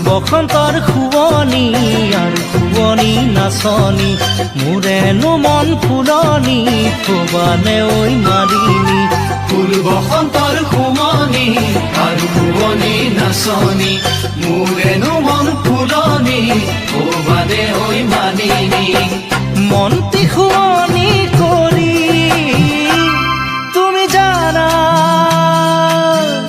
বসন্তৰ শুৱনি আৰু শুৱনি নাচনি মোৰেনো মন ফুলনি থবানে ঐ মালিনী ফুল বসন্তৰ শুৱনি আৰু শুৱনি নাচনি মোৰেনো মন ফুলনি থবানে ঐ মালিনী মন্তি শুৱনি